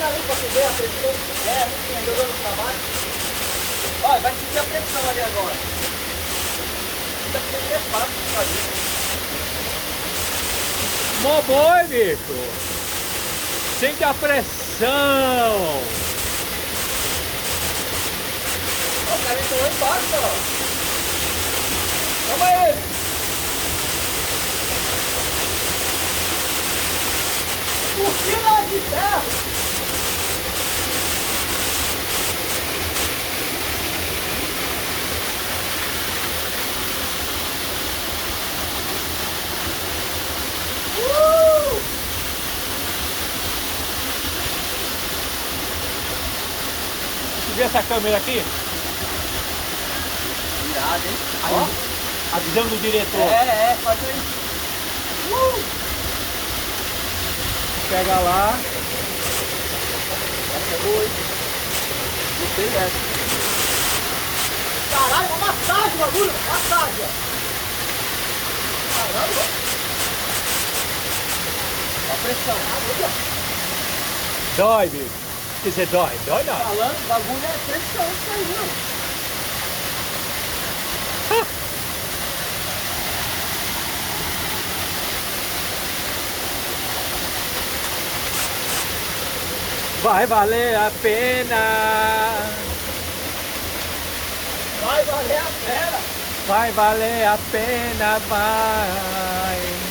ali pra tu ver a pressão. É, sim, jogando pra baixo. Olha, vai sentir a pressão ali agora. Fica sendo mais fácil de fazer. Mó boi, bicho. Sente a pressão. Ó, o cara entrou lá embaixo, ó. Toma ele. Cortina de ferro. Vê essa câmera aqui? Irado, hein? Ó, a visão do diretor. Faz aí. Pega lá. Essa é boa, hein? Gostei dessa. Caralho, uma massagem o bagulho. Massagem, ó. Caramba. A pressão. Dói, bicho. Quer dizer, dói. Dói não. Falando, o bagulho é pressão isso aí, não. Vai valer a pena. Vai valer a pena. Vai valer a pena, vai.